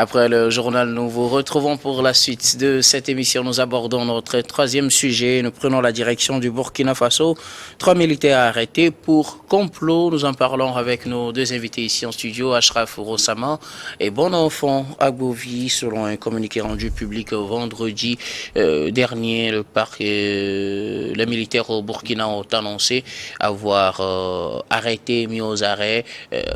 Après le journal, nous vous retrouvons pour la suite de cette émission. Nous abordons notre troisième sujet. Nous prenons la direction du Burkina Faso. 3 militaires arrêtés pour complot. Nous en parlons avec nos deux invités ici en studio, Ashraf Rossama et Bonenfant Agbovi. Selon un communiqué rendu public vendredi dernier, les militaires au Burkina ont annoncé avoir arrêté, mis aux arrêts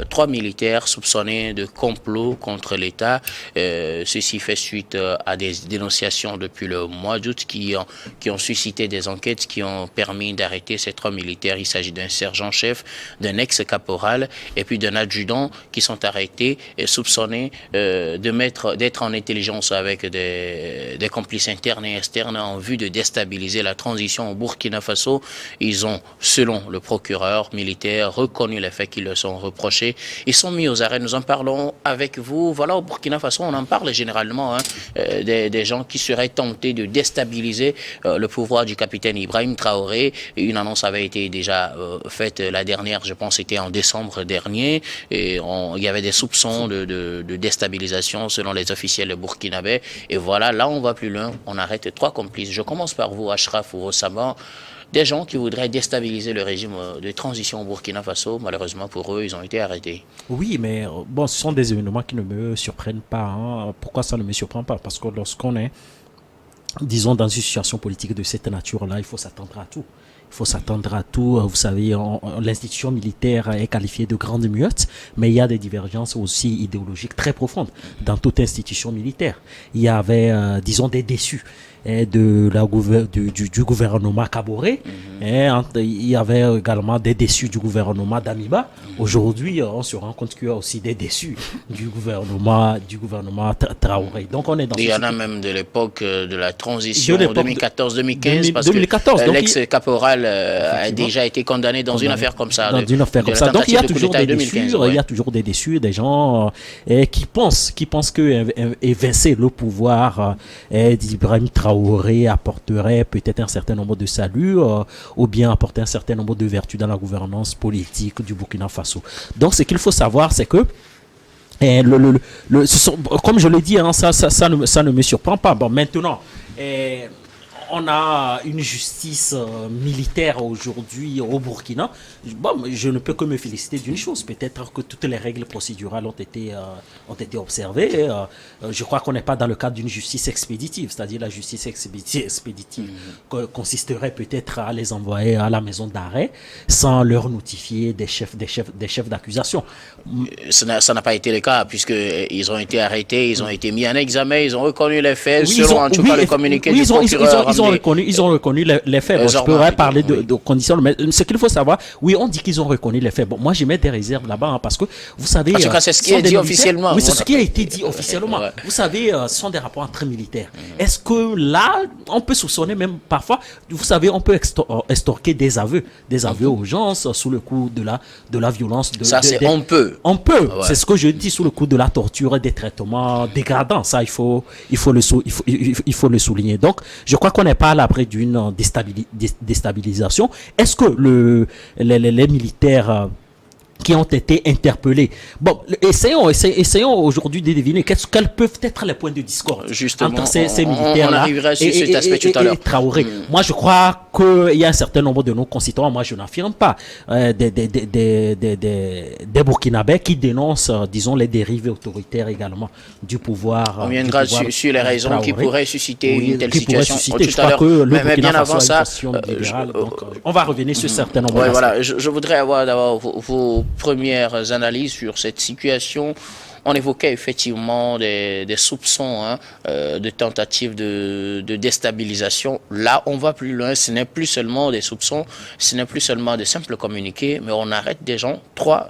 3 militaires soupçonnés de complot contre l'État. Ceci fait suite à des dénonciations depuis le mois d'août qui ont suscité des enquêtes qui ont permis d'arrêter ces 3 militaires. Il s'agit d'un sergent-chef, d'un ex-caporal et puis d'un adjudant qui sont arrêtés et soupçonnés d'être en intelligence avec des complices internes et externes en vue de déstabiliser la transition au Burkina Faso. Ils ont, selon le procureur militaire, reconnu les faits qui leur sont reprochés. Ils sont mis aux arrêts. Nous en parlons avec vous. Voilà, au Burkina Faso, on en parle généralement, des gens qui seraient tentés de déstabiliser le pouvoir du capitaine Ibrahim Traoré. Une annonce avait été déjà faite la dernière, je pense, c'était en décembre dernier. Et il y avait des soupçons de déstabilisation selon les officiels burkinabés. Et voilà, là, on va plus loin. On arrête 3 complices. Je commence par vous, Ashraf ou Rossama. Des gens qui voudraient déstabiliser le régime de transition au Burkina Faso, malheureusement pour eux, ils ont été arrêtés. Oui, mais bon, ce sont des événements qui ne me surprennent pas. Hein. Pourquoi ça ne me surprend pas? Parce que lorsqu'on est, disons, dans une situation politique de cette nature-là, il faut s'attendre à tout. Il faut s'attendre à tout. Vous savez, l'institution militaire est qualifiée de grande muette, mais il y a des divergences aussi idéologiques très profondes dans toute institution militaire. Il y avait, disons, des déçus du gouvernement Kaboré. Il y avait également des déçus du gouvernement d'Amiba. Aujourd'hui, on se rend compte qu'il y a aussi des déçus du gouvernement Traoré. Donc on est dans il y en a même de l'époque de la transition 2014-2015 parce que l'ex-caporal a déjà été condamné dans une affaire comme ça. Donc il y a toujours des déçus, il y a toujours des déçus, des gens qui pensent que évincer le pouvoir d'Ibrahim Traoré apporterait peut-être un certain nombre de saluts ou bien apporter un certain nombre de vertus dans la gouvernance politique du Burkina Faso. Donc ce qu'il faut savoir, c'est que comme je l'ai dit, hein, ça ne me surprend pas. Bon, maintenant, on a une justice militaire aujourd'hui au Burkina. Bon, je ne peux que me féliciter d'une chose. Peut-être que toutes les règles procédurales ont été observées. Je crois qu'on n'est pas dans le cadre d'une justice expéditive. C'est-à-dire la justice expéditive consisterait peut-être à les envoyer à la maison d'arrêt sans leur notifier des chefs d'accusation. Ça n'a pas été le cas puisqu'ils ont été arrêtés, ils ont été mis en examen, ils ont reconnu les faits selon en tout cas le communiqué du procureur. Ils ont reconnu les faits. Bon, je pourrais parler de conditions, mais ce qu'il faut savoir, oui, on dit qu'ils ont reconnu les faits. Bon, moi, j'émets des réserves là-bas, hein, parce que, vous savez... Parce que c'est ce qui est dit officiellement. Oui, c'est ce qui a été dit officiellement. Ouais. Vous savez, ce sont des rapports entre militaires. Est-ce que là, on peut soupçonner même parfois, vous savez, on peut extorquer des aveux aux gens sous le coup de la violence. On peut. On peut. Ouais. C'est ce que je dis, sous le coup de la torture, des traitements dégradants. Ça, il faut le souligner. Donc, je crois qu'on n'est pas à l'abri d'une déstabilisation. Est-ce que les militaires qui ont été interpellés. Bon, essayons aujourd'hui de deviner quels peuvent être les points de discorde entre ces militaires-là. On arrivera sur cet aspect tout à l'heure. Traoré. Moi, je crois qu'il y a un certain nombre de nos concitoyens, moi je n'affirme pas, des Burkinabés qui dénoncent, disons, les dérives autoritaires également du pouvoir. On viendra sur les raisons Traoré, qui pourraient susciter une telle situation. Je crois que le Burkina Faso a une situation libérale, donc on va revenir sur certains nombres d'aspects. Voilà, je voudrais avoir d'abord vos premières analyses sur cette situation. On évoquait effectivement des soupçons de tentatives de déstabilisation. Là, on va plus loin. Ce n'est plus seulement des soupçons, ce n'est plus seulement des simples communiqués, mais on arrête des gens, 3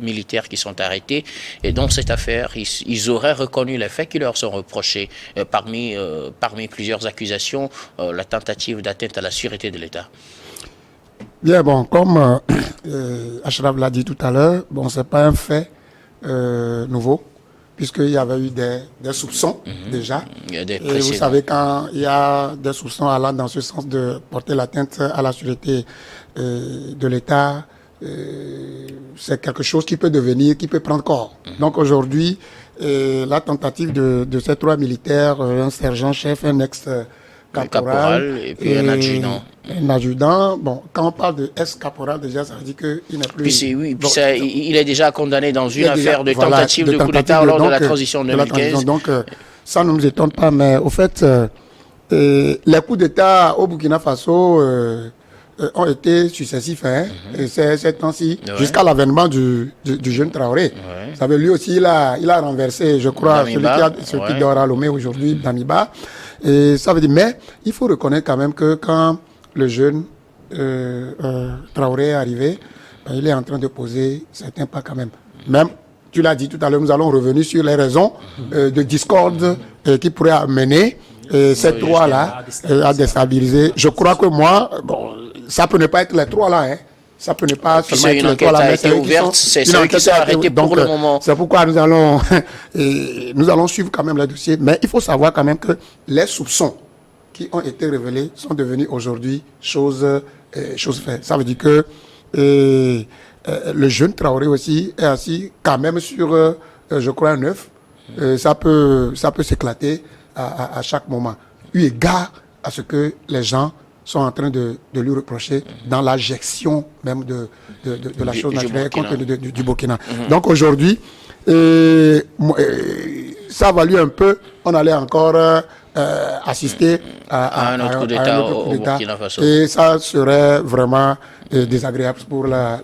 militaires qui sont arrêtés. Et dans cette affaire, ils auraient reconnu les faits qui leur sont reprochés. Parmi plusieurs accusations, la tentative d'atteinte à la sûreté de l'État. Bien, bon, comme Ashraf l'a dit tout à l'heure, bon, c'est pas un fait nouveau, puisqu'il y avait eu des soupçons déjà. Et vous savez, quand il y a des soupçons allant dans ce sens de porter l'atteinte à la sûreté de l'État, c'est quelque chose qui peut prendre corps. Donc aujourd'hui, la tentative de ces 3 militaires, un sergent-chef, un ex-caporal, caporal et puis un adjudant. Un adjudant. Bon, quand on parle de ex-caporal, déjà, ça veut dire qu'il n'est plus... Il est déjà condamné dans une affaire de voilà, tentative de coup d'État lors de la transition 2015. Donc, ça ne nous étonne pas, mais au fait, les coups d'État au Burkina Faso ont été successifs, ces temps-ci, jusqu'à l'avènement du jeune Traoré. Vous savez, lui aussi, il a renversé, je crois, celui qui dort à Lomé aujourd'hui, Damiba. Et ça veut dire, mais il faut reconnaître quand même que quand le jeune Traoré est arrivé, il est en train de poser certains pas quand même. Même, tu l'as dit tout à l'heure, nous allons revenir sur les raisons de discorde qui pourraient amener ces trois-là à déstabiliser. Je crois que moi, bon, ça peut ne pas être les trois-là, ça peut ne pas seulement être les trois-là, mais c'est ceux qui sont arrêtés pour le moment. C'est pourquoi nous allons suivre quand même le dossier. Mais il faut savoir quand même que les soupçons qui ont été révélés sont devenus aujourd'hui chose faite. Ça veut dire que le jeune Traoré aussi est assis quand même sur, je crois, un œuf. Ça peut s'éclater à chaque moment. Eu égard à ce que les gens sont en train de lui reprocher dans la gestion même de la chose naturelle du Burkina. Donc aujourd'hui, ça a valu un peu, on allait encore assister à un autre coup d'État au Burkina Faso. Et ça serait vraiment désagréable pour la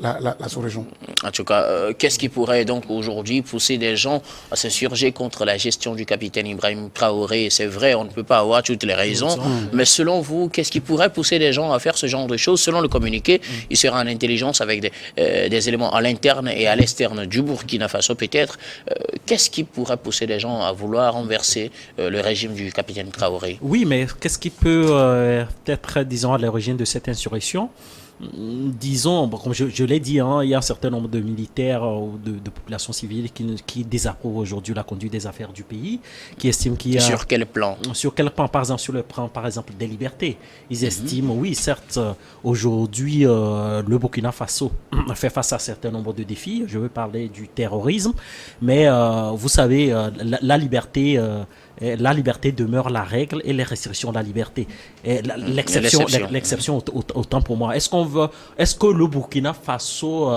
sous-région. En tout cas, qu'est-ce qui pourrait donc aujourd'hui pousser des gens à s'insurger contre la gestion du capitaine Ibrahim Traoré? C'est vrai, on ne peut pas avoir toutes les raisons, mais selon vous, qu'est-ce qui pourrait pousser des gens à faire ce genre de choses? Selon le communiqué, il sera en intelligence avec des éléments à l'interne et à l'externe du Burkina Faso peut-être. Qu'est-ce qui pourrait pousser des gens à vouloir renverser le régime du capitaine Traoré? Oui, mais qu'est-ce qui peut être, disons, à l'origine de cette insurrection? Disons, bon, comme je l'ai dit, il y a un certain nombre de militaires ou de populations civiles qui désapprouvent aujourd'hui la conduite des affaires du pays, qui estiment qu'il y a... Sur quel plan? Sur quel plan? Par exemple, sur le plan, par exemple, des libertés. Ils estiment, oui, certes, aujourd'hui, le Burkina Faso fait face à un certain nombre de défis. Je veux parler du terrorisme, mais vous savez, la liberté demeure la règle et les restrictions de la liberté. L'exception autant pour moi. Est-ce que le Burkina Faso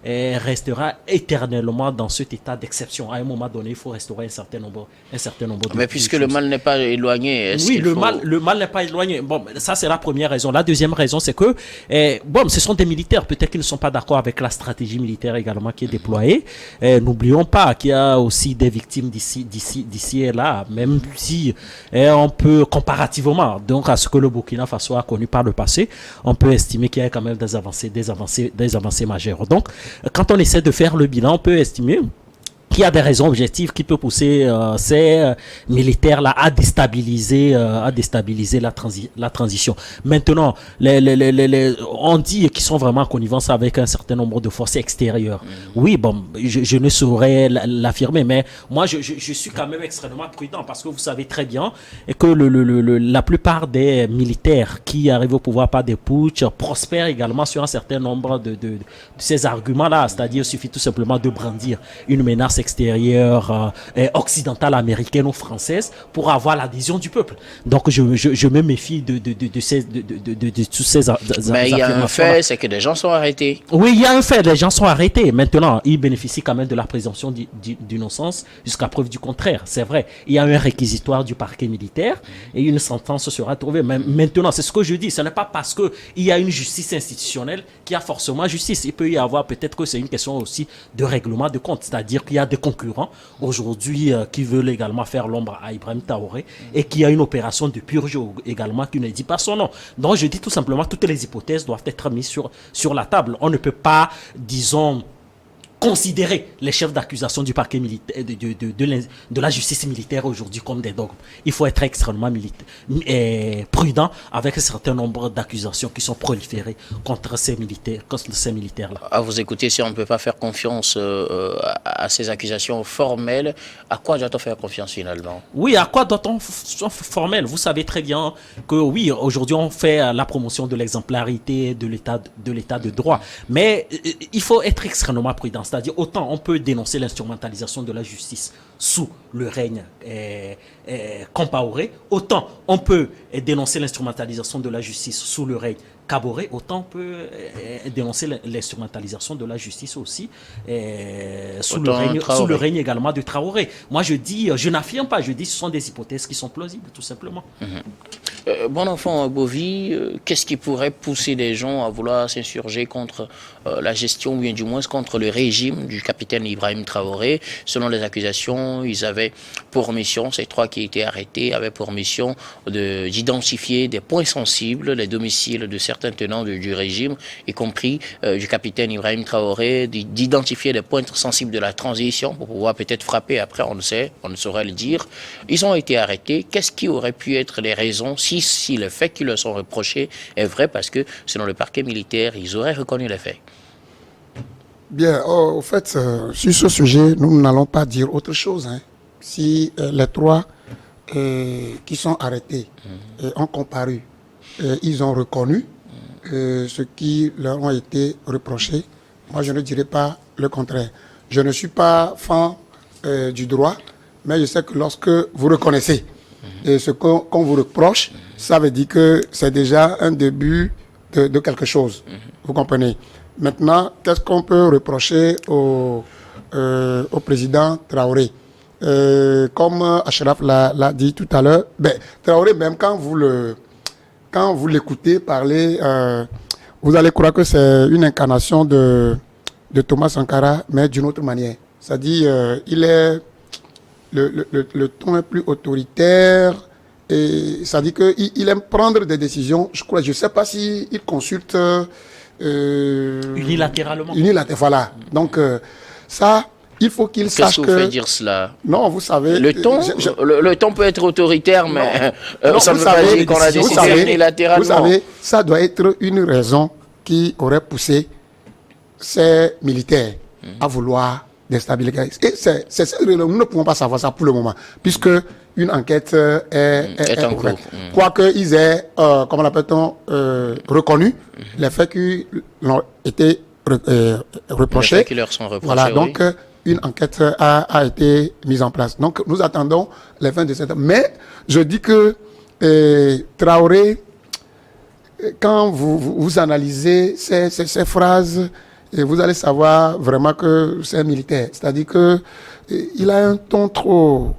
restera éternellement dans cet état d'exception? À un moment donné, il faut restaurer un certain nombre de... Mais puisque le mal n'est pas éloigné, le mal n'est pas éloigné. Bon, ça c'est la première raison. La deuxième raison, c'est que ce sont des militaires. Peut-être qu'ils ne sont pas d'accord avec la stratégie militaire également qui est déployée. N'oublions pas qu'il y a aussi des victimes d'ici et là, même si on peut comparativement donc à ce que le Burkina Faso a connu par le passé, on peut estimer qu'il y a quand même des avancées majeures. Donc, quand on essaie de faire le bilan, on peut estimer qu'il y a des raisons objectives qui peuvent pousser ces militaires-là à déstabiliser la transition. Maintenant, on dit qu'ils sont vraiment en connivence avec un certain nombre de forces extérieures. Oui, bon, je ne saurais l'affirmer, mais moi, je suis quand même extrêmement prudent parce que vous savez très bien que la plupart des militaires qui arrivent au pouvoir par des putsch prospèrent également sur un certain nombre de ces arguments-là. C'est-à-dire, il suffit tout simplement de brandir une menace extérieure occidentale, américaine ou française pour avoir l'adhésion du peuple. Donc je me méfie de tous ces mais il y a un fait, c'est que des gens sont arrêtés. Oui, il y a un fait, les gens sont arrêtés. Maintenant, ils bénéficient quand même de la présomption d'innocence jusqu'à preuve du contraire. C'est vrai, il y a un réquisitoire du parquet militaire et une sentence sera trouvée. Mais maintenant, c'est ce que je dis, ce n'est pas parce qu'il y a une justice institutionnelle qu'il y a forcément justice. Il peut y avoir, peut-être que c'est une question aussi de règlement de compte, c'est-à-dire qu'il y a des concurrents aujourd'hui qui veulent également faire l'ombre à Ibrahim Traoré et qu'il y a une opération de purge également qui ne dit pas son nom. Donc je dis tout simplement, toutes les hypothèses doivent être mises sur la table. On ne peut pas, disons, considérer les chefs d'accusation du parquet militaire, de la justice militaire aujourd'hui comme des dogmes. Il faut être extrêmement prudent avec un certain nombre d'accusations qui sont proliférées contre ces militaires-là. À vous écouter, si on ne peut pas faire confiance à ces accusations formelles, à quoi doit-on faire confiance finalement? Oui, à quoi doit-on formel? Vous savez très bien que oui, aujourd'hui on fait la promotion de l'exemplarité de l'état de droit, mais il faut être extrêmement prudent. C'est-à-dire, autant on peut dénoncer l'instrumentalisation de la justice sous le règne Compaoré, autant on peut dénoncer l'instrumentalisation de la justice sous le règne Kaboré, autant on peut dénoncer l'instrumentalisation de la justice aussi sous le règne également de Traoré. Moi, je n'affirme pas, je dis que ce sont des hypothèses qui sont plausibles, tout simplement. Bon enfant Bovi, qu'est-ce qui pourrait pousser les gens à vouloir s'insurger contre la gestion, ou bien du moins contre le régime du capitaine Ibrahim Traoré? Selon les accusations, ils avaient pour mission, ces 3 qui étaient arrêtés, avaient pour mission d'identifier des points sensibles, les domiciles de certains tenants du régime, y compris du capitaine Ibrahim Traoré, d'identifier des points sensibles de la transition pour pouvoir peut-être frapper après, on ne saurait le dire. Ils ont été arrêtés. Qu'est-ce qui aurait pu être les raisons si le fait qu'ils leur sont reprochés est vrai, parce que selon le parquet militaire, ils auraient reconnu les faits? Bien, au fait, sur ce sujet, nous n'allons pas dire autre chose. Si les 3 qui sont arrêtés ont comparu, ils ont reconnu ce qui leur ont été reprochés, moi je ne dirais pas le contraire. Je ne suis pas fan du droit, mais je sais que lorsque vous reconnaissez ce qu'on vous reproche, ça veut dire que c'est déjà un début de quelque chose. Vous comprenez? Maintenant, qu'est-ce qu'on peut reprocher au président Traoré? Comme Achraf l'a dit tout à l'heure, Traoré, même quand vous l'écoutez parler, vous allez croire que c'est une incarnation de Thomas Sankara, mais d'une autre manière. C'est-à-dire, le ton est plus autoritaire, et ça dit qu'il aime prendre des décisions. Je ne sais pas s'il consulte unilatéralement. Voilà. Donc, ça, il faut qu'il sache que... Qu'est-ce qui vous fait dire cela? Non, vous savez... Le ton peut être autoritaire, mais ça ne veut pas dire qu'on a décidé unilatéralement. Vous savez, ça doit être une raison qui aurait poussé ces militaires à vouloir déstabiliser. Et nous ne pouvons pas savoir ça pour le moment, puisque une enquête est en cours. Quoique ils aient, comment l'appelle-t-on, reconnu les faits qui leur été reprochés. Les faits qui leur sont reprochés, voilà, oui. donc une enquête a été mise en place. Donc nous attendons les fins de cette... Mais je dis que Traoré, quand vous analysez ces phrases, et vous allez savoir vraiment que c'est un militaire. C'est-à-dire que il a un ton trop,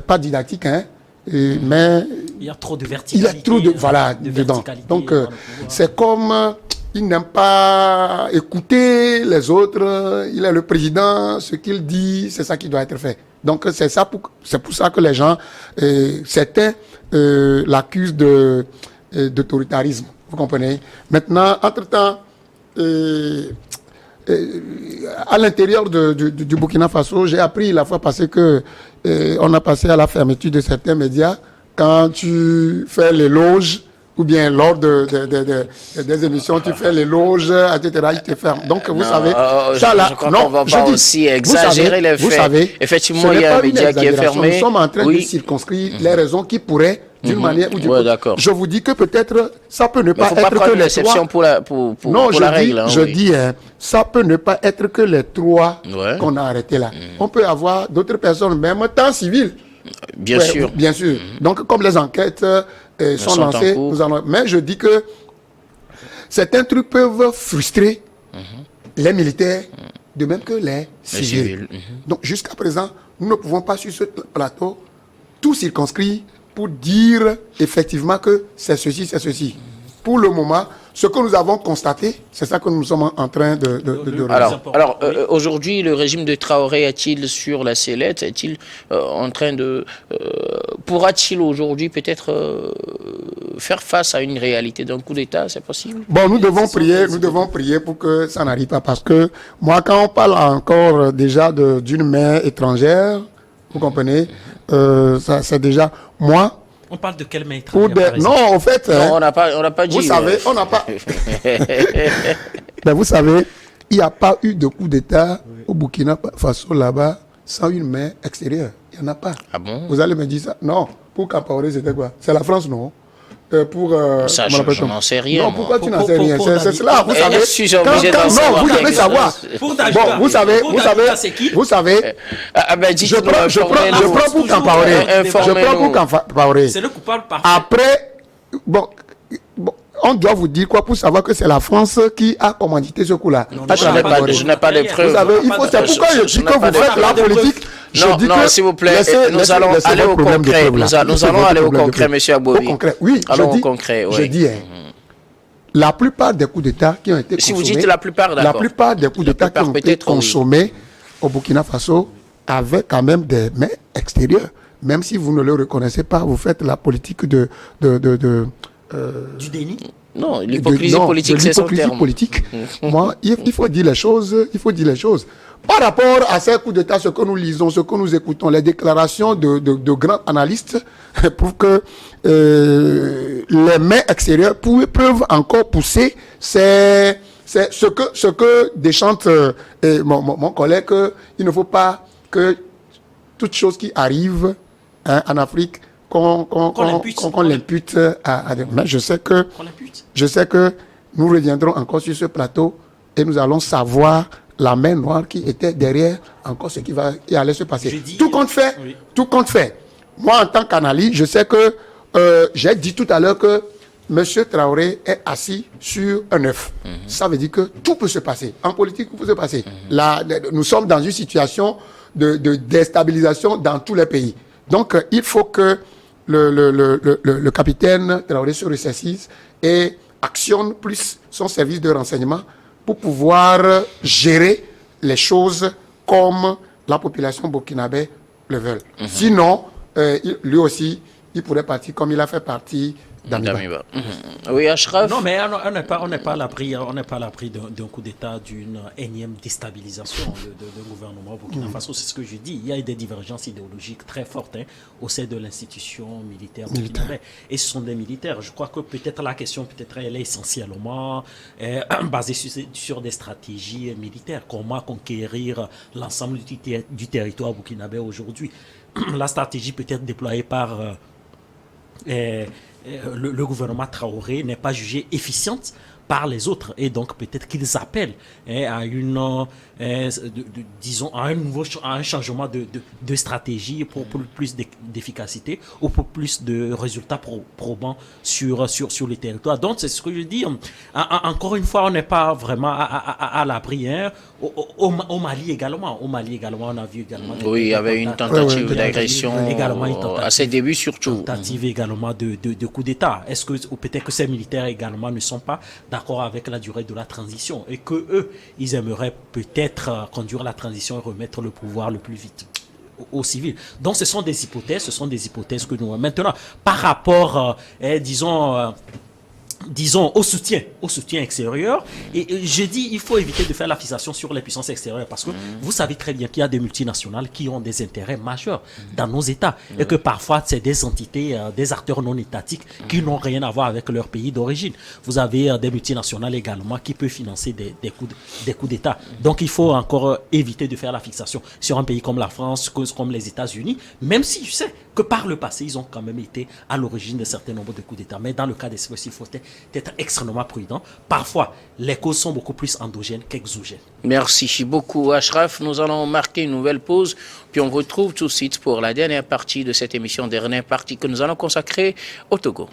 pas didactique, mais... Il y a trop de verticalité. Il y a trop de dedans. Donc, c'est comme... il n'aime pas écouter les autres. Il est le président. Ce qu'il dit, c'est ça qui doit être fait. Donc, c'est pour ça que les gens, certains l'accusent d'autoritarisme. Vous comprenez? Maintenant, entre-temps, à l'intérieur du Burkina Faso, j'ai appris la fois passée que on a passé à la fermeture de certains médias quand tu fais l'éloge, ou bien lors des émissions, tu fais l'éloge, etc., ils te ferment. Donc, vous savez, ça là, je crois qu'on va pas aussi exagérer les faits. Vous savez, effectivement, il y a un média qui est fermé. Nous sommes en train de circonscrire les raisons qui pourraient, d'une manière ou d'une autre. Je vous dis que peut-être ça peut ne pas être que les 3. Non, je dis, ça peut ne pas être que les 3 qu'on a arrêtés là. On peut avoir d'autres personnes, même temps civil. Bien sûr. Bien sûr. Donc, comme les enquêtes sont lancées, mais je dis que certains trucs peuvent frustrer les militaires, de même que les civils. Donc, jusqu'à présent, nous ne pouvons pas sur ce plateau tout circonscrire pour dire effectivement que c'est ceci, c'est ceci. Pour le moment, ce que nous avons constaté, c'est ça que nous sommes en train de Alors, aujourd'hui, le régime de Traoré est-il sur la sellette? Est-il en train de... pourra-t-il aujourd'hui peut-être faire face à une réalité d'un coup d'État? C'est possible? Bon, nous devons prier pour que ça n'arrive pas. Parce que moi, quand on parle encore déjà d'une mère étrangère, vous comprenez, ça c'est déjà... Moi... On parle de quelle main étrangère, non, en fait... Non, on n'a pas dit... Vous savez, on n'a pas... Mais vous savez, il n'y a pas eu de coup d'État au Burkina Faso là-bas sans une main extérieure. Il n'y en a pas. Ah bon? Vous allez me dire ça? Non. Pour Compaoré, c'était quoi? C'est la France, non? pour... Ça, comment on appelle je n'en sais rien. Non, moi. pourquoi tu n'en sais rien? C'est cela, vous savez. Je suis obligé d'en Non, savoir vous devez quelque savoir. chose. Pour Bon, Dajuka, vous savez, Ah ben, je prends pour Campaoré. Je prends pour Campaoré. C'est le coupable parfait. Après, bon, on doit vous dire quoi pour savoir que c'est la France qui a commandité ce coup-là. Je n'ai pas de preuves. Vous savez, il faut, c'est pourquoi je dis que vous faites la politique. Non, s'il vous plaît, nous allons aller au concret. Nous allons aller au concret, monsieur Abobi. Oui, allons au concret. Je dis, la plupart des coups d'État qui ont été consommés, si vous dites la plupart, d'accord. La plupart des coups d'État qui ont été consommés au Burkina Faso avaient quand même des mains extérieures. Même si vous ne le reconnaissez pas, vous faites la politique du déni. Non, l'hypocrisie politique, c'est son terme. Politique. Moi, il faut dire les choses. Il faut dire les choses. Par rapport à ces coups d'État, ce que nous lisons, ce que nous écoutons, les déclarations de grands analystes prouvent que les mains extérieures peuvent encore pousser ce que déchante mon collègue, qu'il ne faut pas que toute chose qui arrive en Afrique qu'on l'impute à des... Mais je sais que nous reviendrons encore sur ce plateau et nous allons savoir la main noire qui était derrière encore ce qui allait se passer. Tout compte fait. Moi, en tant qu'analyste, je sais que j'ai dit tout à l'heure que M. Traoré est assis sur un œuf. Ça veut dire que tout peut se passer. En politique, tout peut se passer. Là, nous sommes dans une situation de déstabilisation dans tous les pays. Donc, il faut que le capitaine Traoré se ressaisisse et actionne plus son service de renseignement pour pouvoir gérer les choses comme la population burkinabé le veut. Sinon, lui aussi, il pourrait partir comme il a fait partie d'Amiba. Oui, Ashraf. Non, mais on n'est pas à l'abri d'un coup d'État, d'une énième déstabilisation de gouvernement au Burkina Faso. C'est ce que je dis. Il y a des divergences idéologiques très fortes au sein de l'institution militaire burkinabé. Et ce sont des militaires. Je crois que peut-être la question, elle est essentiellement basée sur des stratégies militaires. Comment conquérir l'ensemble du territoire burkinabé aujourd'hui. La stratégie peut être déployée par... le gouvernement Traoré n'est pas jugé efficiente par les autres et donc peut-être qu'ils appellent à une disons à un changement de stratégie pour plus d'efficacité ou pour plus de résultats probants sur le territoire. Donc c'est ce que je dis. Encore une fois, on n'est pas vraiment à l'abri. Au Mali également, on a vu également. Oui, il y avait une tentative d'agression à ses débuts surtout. Tentative également de coup d'État. Est-ce que ou peut-être que ces militaires également ne sont pas d'accord avec la durée de la transition et que eux, ils aimeraient peut-être conduire la transition et remettre le pouvoir le plus vite aux civils. Donc ce sont des hypothèses que nous... Maintenant, par rapport, disons, au soutien extérieur. Et je dis, il faut éviter de faire la fixation sur les puissances extérieures parce que vous savez très bien qu'il y a des multinationales qui ont des intérêts majeurs dans nos États et que parfois, c'est des entités, des acteurs non étatiques qui n'ont rien à voir avec leur pays d'origine. Vous avez des multinationales également qui peuvent financer des coups d'État. Donc, il faut encore éviter de faire la fixation sur un pays comme la France, comme les États-Unis, même si je sais que par le passé, ils ont quand même été à l'origine d'un certain nombre de coups d'État. Mais dans le cas d'espèce, il faut être extrêmement prudent. Parfois, les causes sont beaucoup plus endogènes qu'exogènes. Merci beaucoup, Ashraf. Nous allons marquer une nouvelle pause, puis on retrouve tout de suite pour la dernière partie de cette émission, dernière partie que nous allons consacrer au Togo.